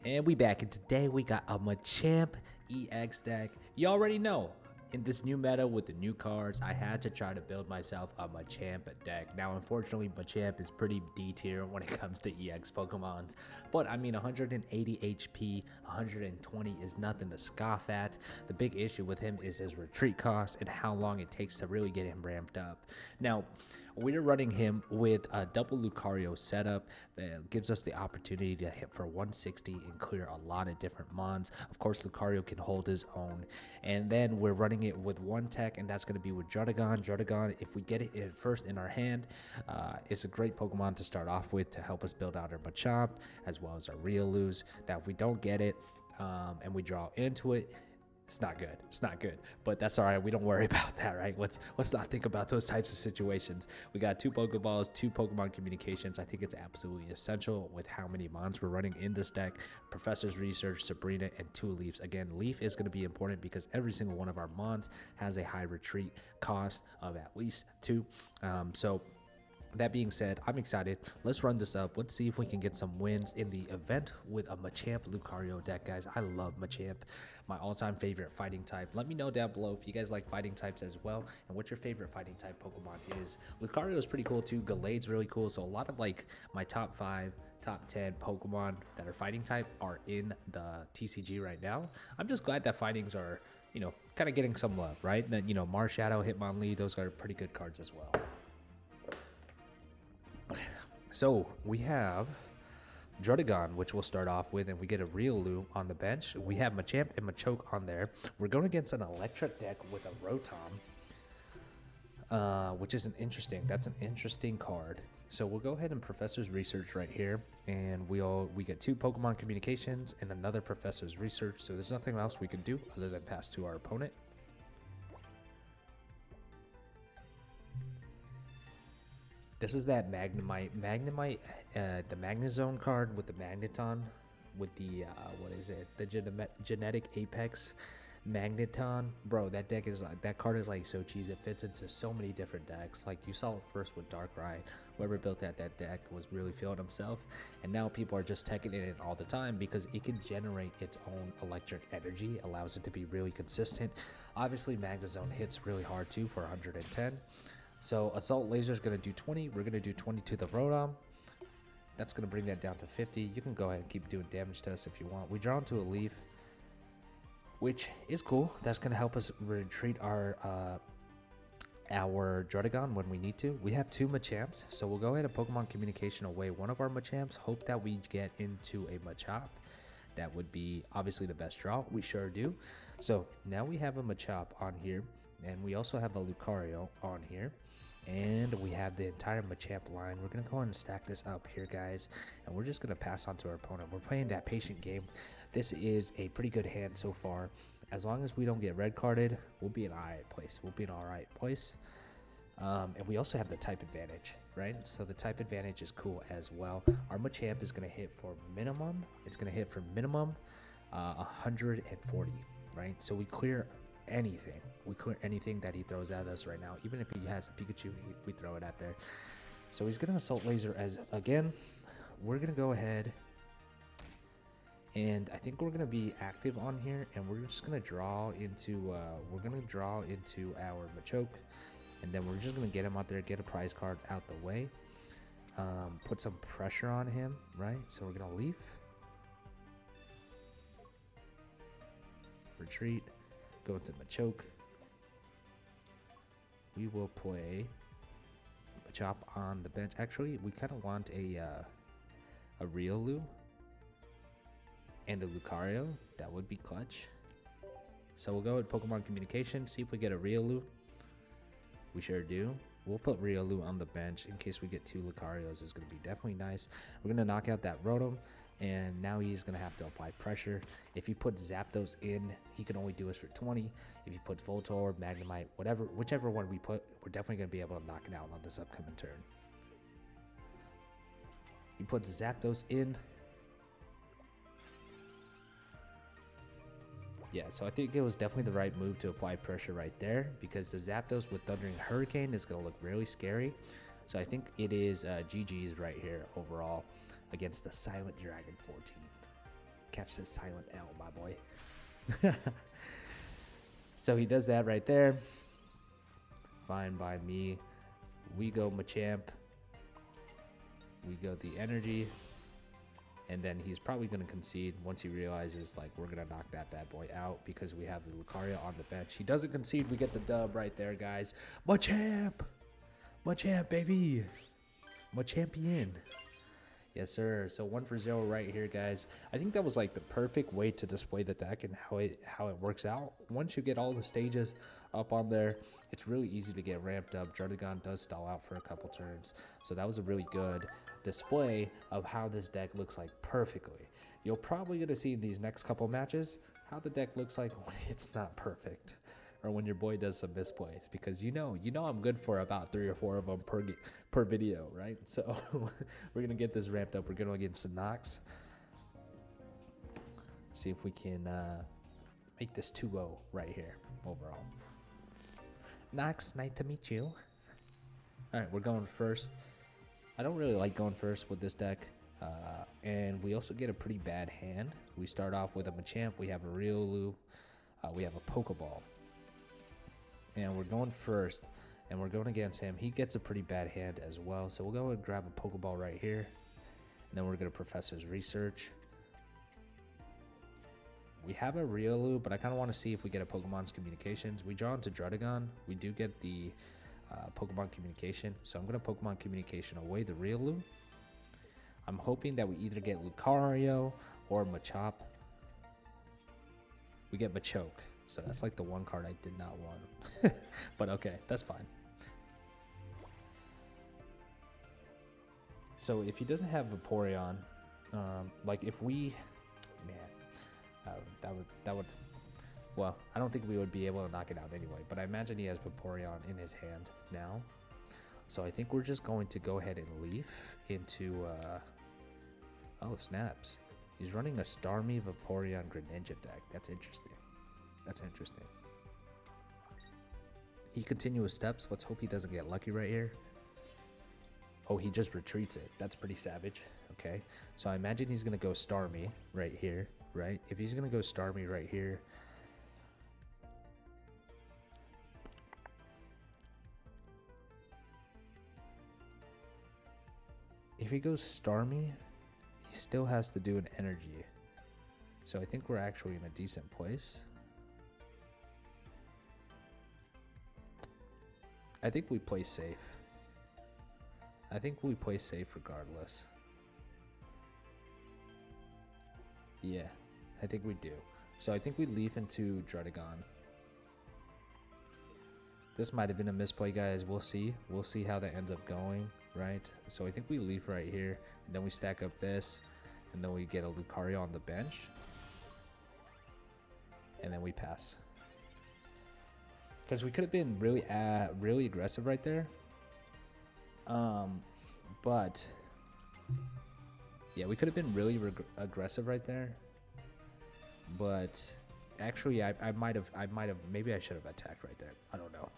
And we back, and today we got a Machamp EX deck. You already know, in this new meta with the new cards, I had to try to build myself a Machamp deck. Now, unfortunately, Machamp is pretty D tier when it comes to EX Pokemons. But I mean, 180 HP, 120 is nothing to scoff at. The big issue with him is his retreat cost and how long it takes to really get him ramped up. Now, we're running him with a double Lucario setup that gives us the opportunity to hit for 160 and clear a lot of different mons. Of course, Lucario can hold his own. And then we're running it with one tech, and that's going to be with Druddigon. Druddigon, if we get it first in our hand, it's a great Pokemon to start off with to help us build out our Machamp as well as our Riolus. Now, if we don't get it and we draw into it, it's not good. It's not good, but that's all right. We don't worry about that, right? Let's not think about those types of situations. We got 2 Pokeballs, 2 Pokemon communications. I think it's absolutely essential with how many mons we're running in this deck. Professor's Research, Sabrina, and 2 Leafs. Again, Leaf is going to be important because every single one of our mons has a high retreat cost of at least 2. So that being said, I'm excited. Let's run this up. Let's see if we can get some wins in the event with a Machamp Lucario deck, guys. I love Machamp, my all-time favorite fighting type. Let me know down below if you guys like fighting types as well, and what your favorite fighting type Pokemon is. Lucario is pretty cool too. Gallade's really cool. So a lot of like my top 5, top 10 Pokemon that are fighting type are in the TCG right now. I'm just glad that fightings are, kind of getting some love, right? That, Marshadow, Hitmonlee, those are pretty good cards as well. So we have Druddigon, which we'll start off with, and we get a Riolu on the bench. We have Machamp and Machoke on there. We're going against an electric deck with a Rotom, which is that's an interesting card. So we'll go ahead and Professor's Research right here, and we get 2 Pokemon communications and another Professor's Research. So there's nothing else we can do other than pass to our opponent. This is that Magnemite, the Magnezone card with the Magneton, with the, the Genetic Apex Magneton. Bro, that card is like so cheesy. It fits into so many different decks. Like you saw it first with Darkrai. Whoever built that deck was really feeling himself. And now people are just teching it in all the time because it can generate its own electric energy, allows it to be really consistent. Obviously, Magnezone hits really hard too for 110. So Assault Laser is going to do 20. We're going to do 20 to the Rotom. That's going to bring that down to 50. You can go ahead and keep doing damage to us if you want. We draw into a Leaf, which is cool. That's going to help us retreat our Druddigon when we need to. We have 2 Machamps, so we'll go ahead and Pokemon Communication away one of our Machamps. Hope that we get into a Machop. That would be obviously the best draw. We sure do. So now we have a Machop on here, and we also have a Lucario on here. And we have the entire Machamp line. We're going to go ahead and stack this up here, guys. And we're just going to pass on to our opponent. We're playing that patient game. This is a pretty good hand so far. As long as we don't get red carded, we'll be in an alright place. And we also have the type advantage, right? So the type advantage is cool as well. Our Machamp is going to hit for minimum. It's going to hit for minimum 140, right? So we clear anything. We clear anything that he throws at us right now. Even if he has a Pikachu, we throw it at there. So he's going to Assault Laser as again. We're going to go ahead, and I think we're going to be active on here, and we're just going to draw into our Machoke, and then we're just going to get him out there, get a prize card out the way, put some pressure on him, right? So we're going to Leaf, retreat, go into Machoke. We will play Machop on the bench. Actually, we kind of want a Riolu and a Lucario. That would be clutch. So we'll go with Pokemon Communication, see if we get a Riolu. We sure do. We'll put Riolu on the bench in case we get 2 Lucarios. It's going to be definitely nice. We're going to knock out that Rotom, and now he's going to have to apply pressure. If you put Zapdos in, he can only do us for 20. If you put Voltorb, Magnemite, whichever one we put, we're definitely going to be able to knock it out on this upcoming turn. He puts Zapdos in. Yeah, so I think it was definitely the right move to apply pressure right there, because the Zapdos with Thundering Hurricane is going to look really scary. So I think it is GG's right here overall against the Silent Dragon 14. Catch this silent L, my boy. So he does that right there. Fine by me. We go Machamp. We go the energy. And then he's probably going to concede once he realizes, like, we're going to knock that bad boy out because we have the Lucario on the bench. He doesn't concede. We get the dub right there, guys. Machamp! Machamp, baby! Machampion. Yes, sir. So 1-for-0 right here, guys. I think that was, like, the perfect way to display the deck and how it works out. Once you get all the stages up on there, it's really easy to get ramped up. Druddigon does stall out for a couple turns. So that was a really good display of how this deck looks like perfectly. You're probably going to see in these next couple matches how the deck looks like when it's not perfect or when your boy does some misplays, because you know I'm good for about 3 or 4 of them per video, right? So we're going to get this ramped up. We're going to get some knocks. See if we can make this 2-0 right here overall. Knox, nice to meet you. All right, we're going first. I don't really like going first with this deck, and we also get a pretty bad hand. We start off with a Machamp, we have a Riolu, we have a Pokeball, and we're going first, and we're going against him. He gets a pretty bad hand as well, so we'll go and grab a Pokeball right here, and then we're going to Professor's Research. We have a Riolu, but I kind of want to see if we get a Pokemon's Communications. We draw into Druddigon. We do get the Pokemon Communication, so I'm going to Pokemon Communication away the Riolu. I'm hoping that we either get Lucario or Machamp. We get Machoke, so that's like the one card I did not want. But okay, that's fine. So if he doesn't have Vaporeon, like if we, man, that would. Well, I don't think we would be able to knock it out anyway, but I imagine he has Vaporeon in his hand now. So I think we're just going to go ahead and leaf into, oh, snaps. He's running a Starmie Vaporeon Greninja deck. That's interesting. That's interesting. He continuous steps. Let's hope he doesn't get lucky right here. Oh, he just retreats it. That's pretty savage. Okay. So I imagine he's going to go Starmie right here, right? If he's going to go Starmie right here, if he goes Starmie, he still has to do an energy. So I think we're actually in a decent place. I think we play safe. I think we play safe regardless. Yeah, I think we do. So I think we leaf into Druddigon. This might have been a misplay, guys. We'll see. We'll see how that ends up going, right? So I think we leaf right here, and then we stack up this, and then we get a Lucario on the bench, and then we pass. Because we could have been really aggressive right there. But yeah, we could have been really aggressive right there. But actually, I might have, maybe I should have attacked right there. I don't know.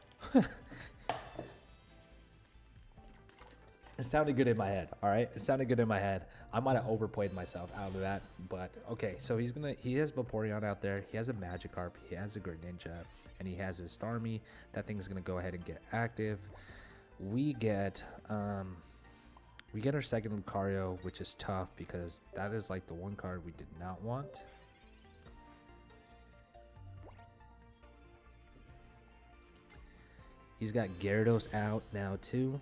It sounded good in my head, all right? It sounded good in my head. I might have overplayed myself out of that, but okay. So he has Vaporeon out there. He has a Magikarp. He has a Greninja, and he has his Starmie. That thing is gonna go ahead and get active. We get our second Lucario, which is tough because that is like the one card we did not want. He's got Gyarados out now too.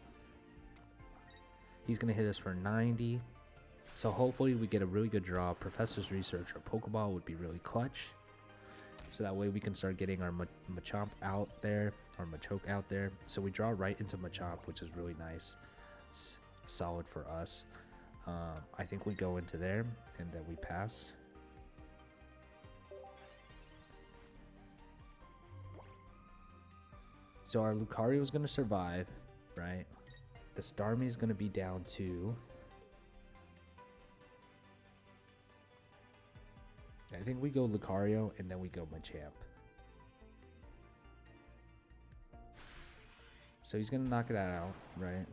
He's going to hit us for 90. So hopefully we get a really good draw. Professor's Research or Pokeball would be really clutch. So that way we can start getting our Machamp out there, or Machoke out there. So we draw right into Machamp, which is really nice. Solid for us. I think we go into there and then we pass. So our Lucario is going to survive, right? The Starmie is going to be down to, I think we go Lucario and then we go Machamp. So he's going to knock that out, right?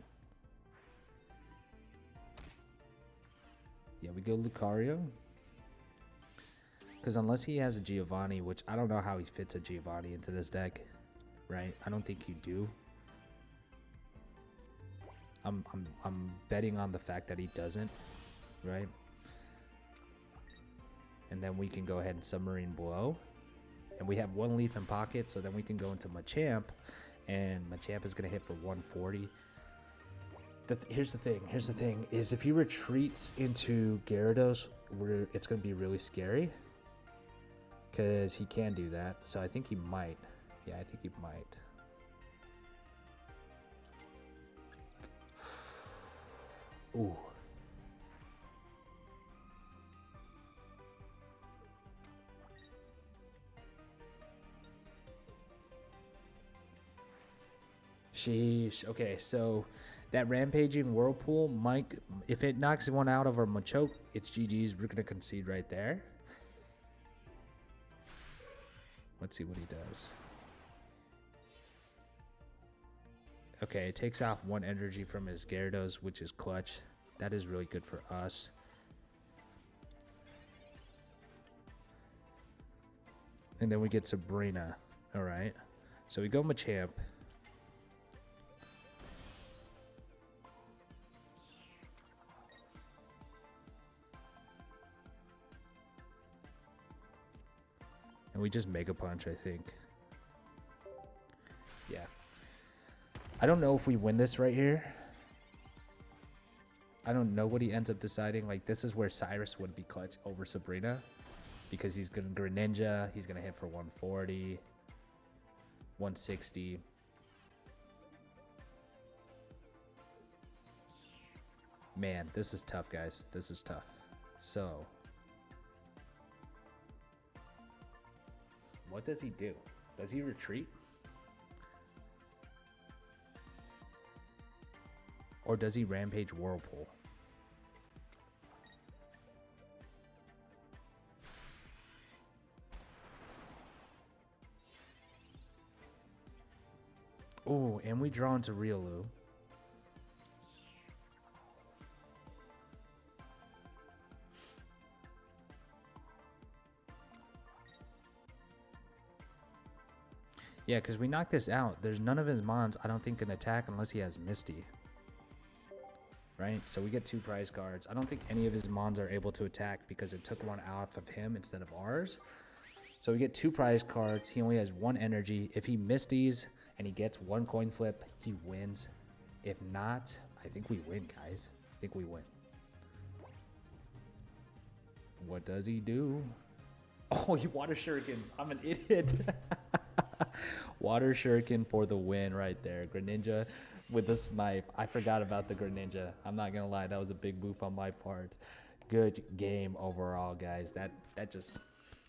Yeah, we go Lucario. Because unless he has a Giovanni, which I don't know how he fits a Giovanni into this deck, right? I don't think you do. I'm betting on the fact that he doesn't, right? And then we can go ahead and Submarine Blow. And we have one leaf in pocket, so then we can go into Machamp. And Machamp is going to hit for 140. Here's the thing, is if he retreats into Gyarados, it's going to be really scary. Because he can do that, so I think he might. Yeah, I think he might. Ooh. Sheesh. Okay, so that Rampaging Whirlpool might, if it knocks one out of our Machoke, it's GG's. We're gonna concede right there. Let's see what he does. Okay, it takes off one energy from his Gyarados, which is clutch. That is really good for us. And then we get Sabrina. Alright. So we go Machamp. And we just Mega Punch, I think. Yeah. I don't know if we win this right here. I don't know what he ends up deciding. Like, this is where Cyrus would be clutch over Sabrina. Because he's going to Greninja. He's going to hit for 140. 160. Man, this is tough, guys. This is tough. So, what does he do? Does he retreat? Or does he Rampage Whirlpool? Oh, and we draw into Riolu. Yeah, because we knocked this out. There's none of his mons, I don't think, can attack unless he has Misty. Right? So we get 2 prize cards. I don't think any of his mons are able to attack because it took one out of him instead of ours. So we get 2 prize cards. He only has 1 energy. If he Misties and he gets 1 coin flip, he wins. If not, I think we win, guys. I think we win. What does he do? Oh, he Water Shurikens. I'm an idiot. Water Shuriken for the win right there. Greninja with the snipe. I forgot about the Greninja. I'm not gonna lie, that was a big move on my part. Good game overall, guys. That just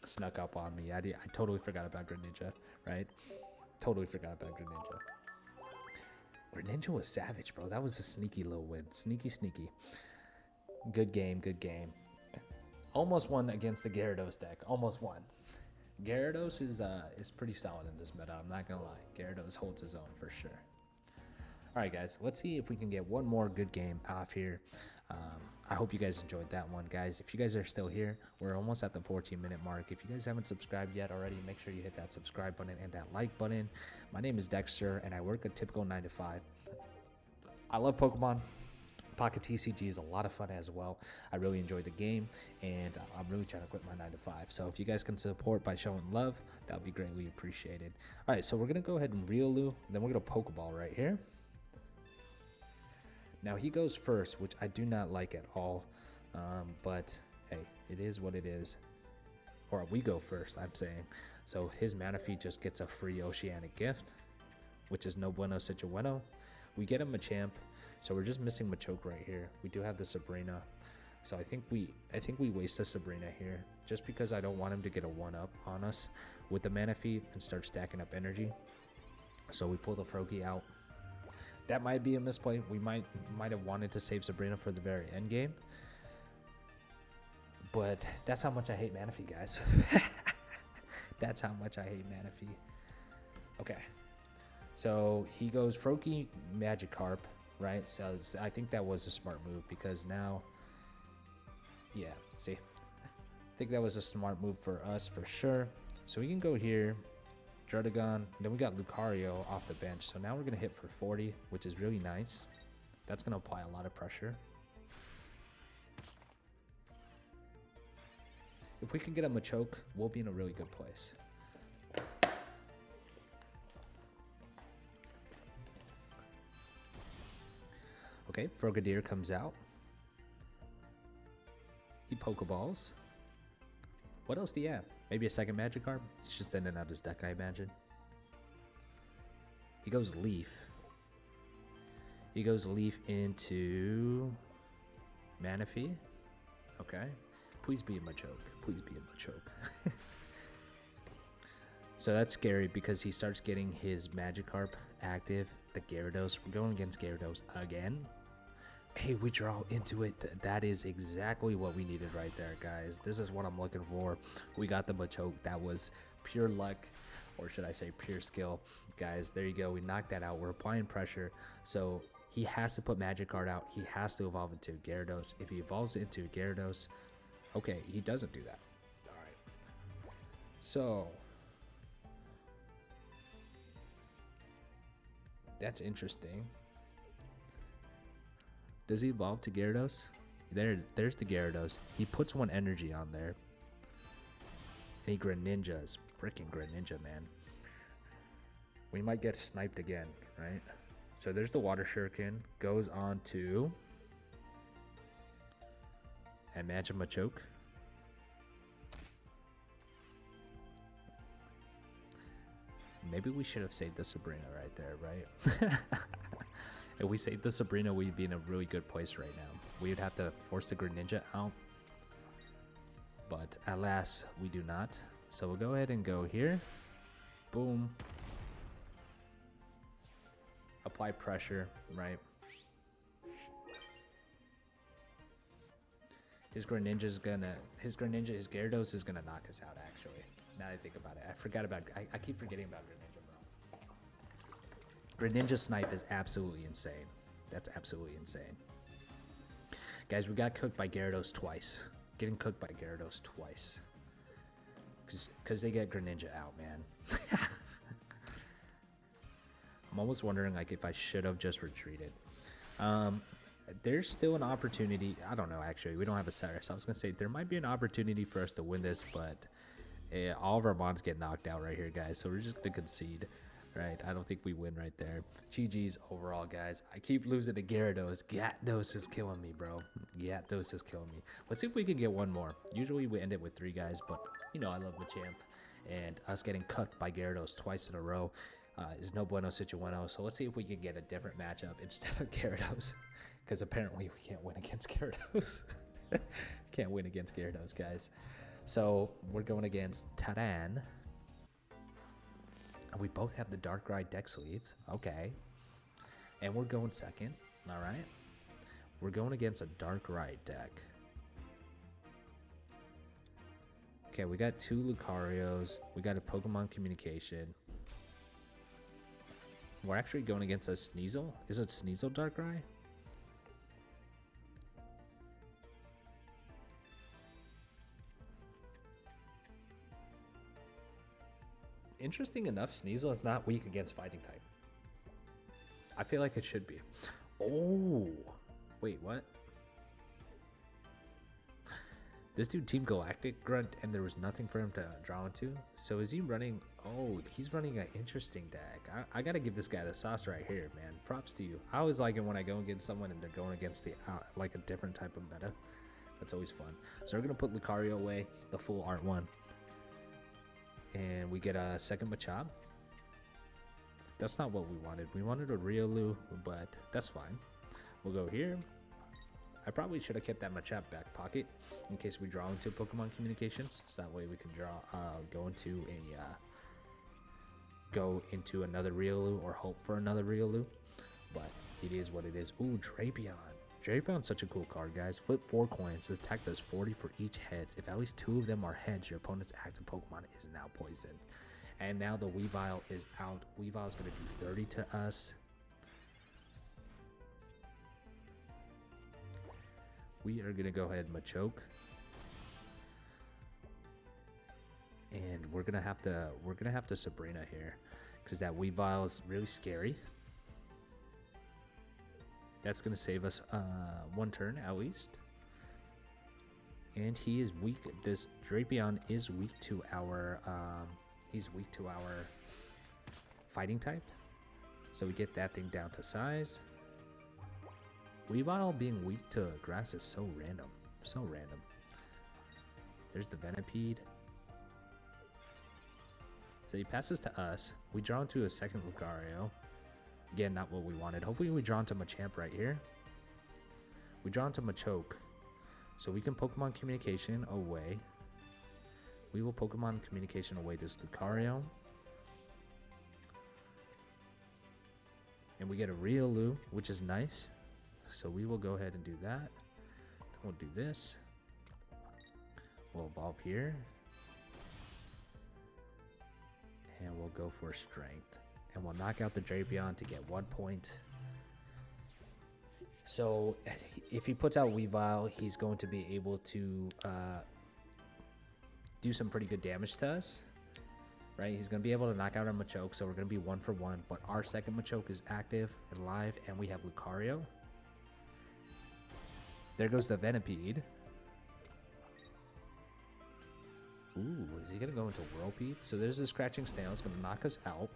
snuck up on me. I totally forgot about Greninja, right? Totally forgot about Greninja. Greninja was savage, bro. That was a sneaky little win. Sneaky, sneaky. Good game, good game. Almost won against the Gyarados deck. Almost won. Gyarados is pretty solid in this meta. I'm not gonna lie. Gyarados holds his own for sure. All right, guys. Let's see if we can get one more good game off here. I hope you guys enjoyed that one, guys. If you guys are still here, we're almost at the 14-minute mark. If you guys haven't subscribed yet already, make sure you hit that subscribe button and that like button. My name is Dexter, and I work a typical 9 to 5. I love Pokemon. Pocket TCG is a lot of fun as well. I really enjoy the game, and I'm really trying to quit my 9 to 5. So if you guys can support by showing love, that would be greatly appreciated. All right, so we're going to go ahead and Riolu, then we're going to Pokeball right here. Now he goes first, which I do not like at all, but hey, it is what it is. Or we go first, I'm saying. So his Manaphy just gets a free Oceanic Gift, which is no bueno situeno. We get a Machamp, so we're just missing Machoke right here. We do have the Sabrina, so I think we waste a Sabrina here, just because I don't want him to get a 1-up on us with the Manaphy and start stacking up energy. So we pull the Froakie out. That might be a misplay. We might have wanted to save Sabrina for the very end game. But that's how much I hate Manaphy, guys. That's how much I hate Manaphy. Okay. So he goes Froakie, Magikarp, right? So I think that was a smart move because now, yeah, see? think that was a smart move for us for sure. So we can go here, Druddigon, then we got Lucario off the bench. So now we're gonna hit for 40, which is really nice. That's gonna apply a lot of pressure. If we can get a Machoke, we'll be in a really good place. Okay, Frogadier comes out. He Pokeballs. What else do you have? Maybe a second Magikarp? It's just in and out his deck, I imagine. He goes Leaf. He goes Leaf into Manaphy. Okay. Please be a Machoke. Please be a Machoke. So that's scary because he starts getting his Magikarp active. The Gyarados. We're going against Gyarados again. Hey, we draw into it. That is exactly what we needed right there, guys. This is what I'm looking for. We got the Machoke. That was pure luck, or should I say pure skill. Guys, there you go. We knocked that out. We're applying pressure. So he has to put Magikarp out. He has to evolve into Gyarados. If he evolves into Gyarados, okay, he doesn't do that. All right. So that's interesting. Does he evolve to Gyarados? There's the Gyarados. He puts one energy on there. And he Greninjas. Freaking Greninja, man. We might get sniped again, right? So there's the Water Shuriken. Goes on to... and Machamp Machoke. Maybe we should have saved the Sabrina right there, right? If we saved the Sabrina, we'd be in a really good place right now. We would have to force the Greninja out. But alas, we do not. So we'll go ahead and go here. Boom. Apply pressure, right? His Gyarados is gonna knock us out, actually. Now that I think about it. I keep forgetting about Greninja, bro. Greninja Snipe is absolutely insane. That's absolutely insane. Guys, we got cooked by Gyarados twice. Getting cooked by Gyarados twice. Because they get Greninja out, man. I'm almost wondering like if I should have just retreated. There's still an opportunity. I don't know, actually. We don't have a Cyrus. I was going to say there might be an opportunity for us to win this, but all of our mons get knocked out right here, guys. So we're just going to concede, right? I don't think we win right there. GG's overall, guys. I keep losing to Gyarados. Gyarados is killing me, bro. Gyarados is killing me. Let's see if we can get one more. Usually we end it with 3 guys, but, you know, I love Machamp. And us getting cut by Gyarados twice in a row is no bueno situano. So let's see if we can get a different matchup instead of Gyarados. Because apparently we can't win against Gyarados. Can't win against Gyarados, guys. So we're going against Taran. And we both have the Darkrai deck sleeves. Okay. And we're going second. All right. We're going against a Darkrai deck. Okay, we got 2 Lucarios. We got a Pokemon Communication. We're actually going against a Sneasel. Is it Sneasel Darkrai? Interesting enough, Sneasel is not weak against fighting type. I feel like it should be. Oh, wait, what? This dude Team Galactic Grunt, and there was nothing for him to draw into. So is he running? Oh, he's running an interesting deck. I gotta give this guy the sauce right here, man. Props to you. I always like it when I go against someone and they're going against the like a different type of meta. That's always fun. So we're gonna put Lucario away, the full art one. And we get a second Machamp. That's not what we wanted. We wanted a Riolu, but that's fine. We'll go here. I probably should have kept that Machamp back pocket in case we draw into Pokemon Communications. So that way we can draw, go into another Riolu or hope for another Riolu. But it is what it is. Ooh, Drapion. Drapion's such a cool card, guys. Flip 4 coins. This attack does 40 for each heads. If at least 2 of them are heads, your opponent's active Pokemon is now poisoned. And now the Weavile is out. Weavile's going to do 30 to us. We are going to go ahead and Machoke. And we're gonna have to Sabrina here, because that Weavile is really scary. That's gonna save us one turn at least. And he is weak. This Drapion is weak to our he's weak to our fighting type. So we get that thing down to size. Weavile being weak to grass is so random. So random. There's the Venipede. So he passes to us. We draw into a second Lucario. Again, not what we wanted. Hopefully we draw into Machamp right here. We draw into Machoke. So we can Pokemon Communication away. We will Pokemon Communication away this Lucario. And we get a Riolu, which is nice. So we will go ahead and do that. Then we'll do this. We'll evolve here. And we'll go for Strength. And we'll knock out the Drapion to get 1 point. So if he puts out Weavile, he's going to be able to do some pretty good damage to us. Right? He's going to be able to knock out our Machoke, so we're going to be 1 for 1. But our second Machoke is active and live, and we have Lucario. There goes the Venipede. Ooh, is he going to go into Whirlpeed? So there's the Scratching Snail. It's going to knock us out.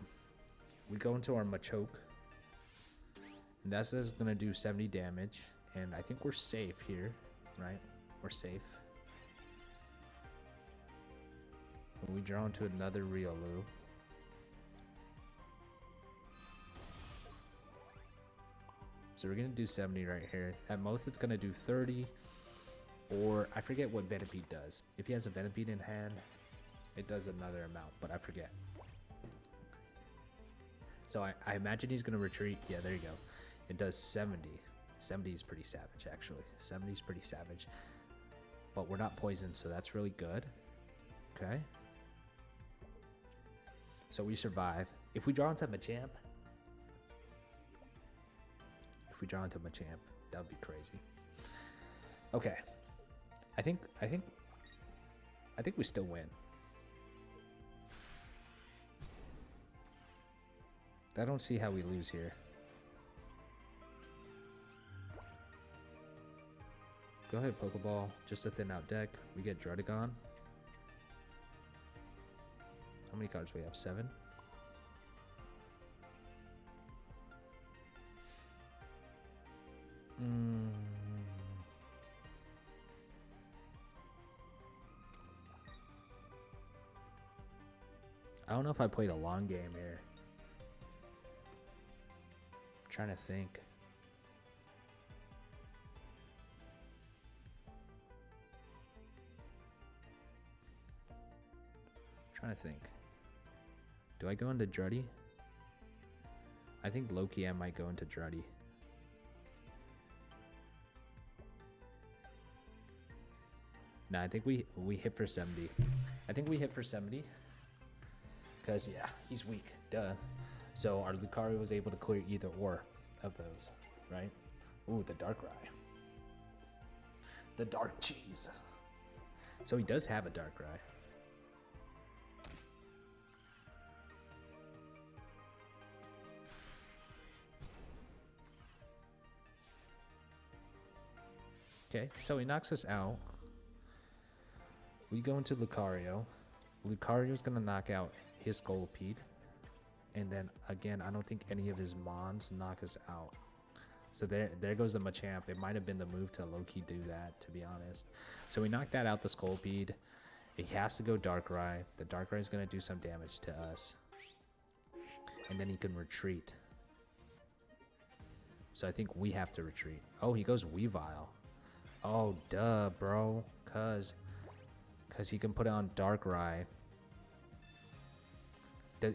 We go into our Machoke. And that's going to do 70 damage. And I think we're safe here, right? We're safe. And we draw into another Riolu. So we're going to do 70 right here. At most, it's going to do 30. Or I forget what Venipede does. If he has a Venipede in hand, it does another amount, but I forget. So I imagine he's going to retreat. Yeah, there you go. It does 70. 70 is pretty savage, actually. 70 is pretty savage. But we're not poisoned, so that's really good. Okay. So we survive. If we draw into Machamp, that would be crazy. Okay. I think we still win. I don't see how we lose here. Go ahead, Pokeball. Just a thin out deck. We get Druddigon. How many cards do we have? 7? I don't know if I played a long game here. I'm trying to think. Do I go into Druddy? I think Loki I might go into Druddy. Nah, I think we hit for 70. I think we hit for 70. Because, yeah, he's weak. Duh. So our Lucario was able to clear either or of those, right? Ooh, the Darkrai. The Dark Cheese. So he does have a Darkrai. Okay, so he knocks us out. We go into Lucario. Lucario's going to knock out his Scolipede. And then, again, I don't think any of his Mons knock us out. So there goes the Machamp. It might have been the move to low-key do that, to be honest. So we knocked that out, the Scolipede. He has to go Darkrai. The Darkrai is going to do some damage to us. And then he can retreat. So I think we have to retreat. Oh, he goes Weavile. Oh, duh, bro. Cause he can put it on Darkrai.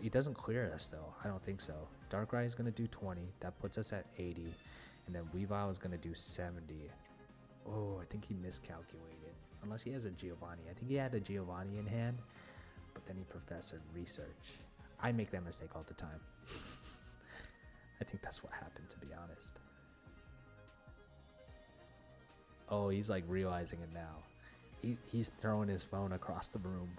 He doesn't clear us, though. I don't think so. Darkrai is going to do 20. That puts us at 80. And then Weavile is going to do 70. Oh, I think he miscalculated. Unless he has a Giovanni. I think he had a Giovanni in hand. But then he professored research. I make that mistake all the time. I think that's what happened, to be honest. Oh, he's like realizing it now. He's throwing his phone across the room.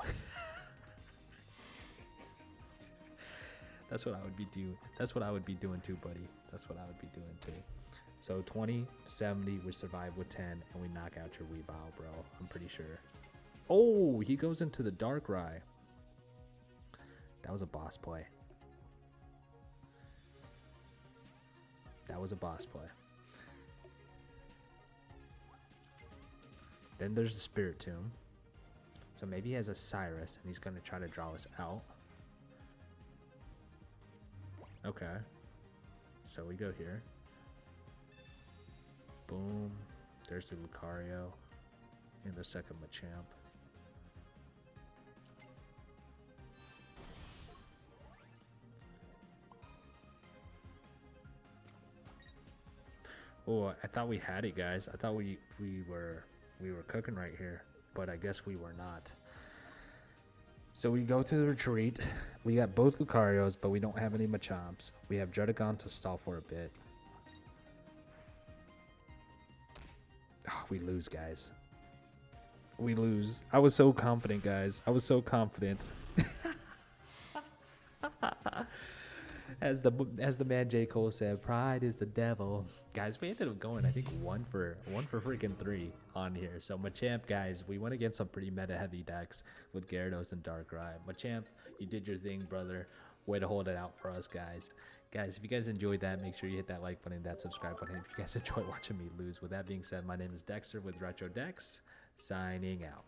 That's what I would be doing. That's what I would be doing too, buddy. That's what I would be doing too. So 20, 70, we survive with 10, and we knock out your Weavile, bro. I'm pretty sure. Oh, he goes into the Darkrai. That was a boss play. That was a boss play. Then there's the Spirit Tomb. So maybe he has a Cyrus, and he's going to try to draw us out. Okay. So we go here. Boom. There's the Lucario. And the second Machamp. Oh, I thought we had it, guys. I thought we were cooking right here, but I guess we were not. So we go to the retreat. We got both Lucarios, but we don't have any Machamps. We have Druddigon to stall for a bit. Oh, we lose, guys. We lose. I was so confident, guys. I was so confident. As the man J. Cole said, pride is the devil. Guys, we ended up going, I think, one for freaking 3 on here. So Machamp, guys, we went against some pretty meta heavy decks with Gyarados and Darkrai. Machamp, you did your thing, brother. Way to hold it out for us, guys. Guys, if you guys enjoyed that, make sure you hit that like button, that subscribe button. If you guys enjoy watching me lose. With that being said, my name is Dexter with Retro Dex, signing out.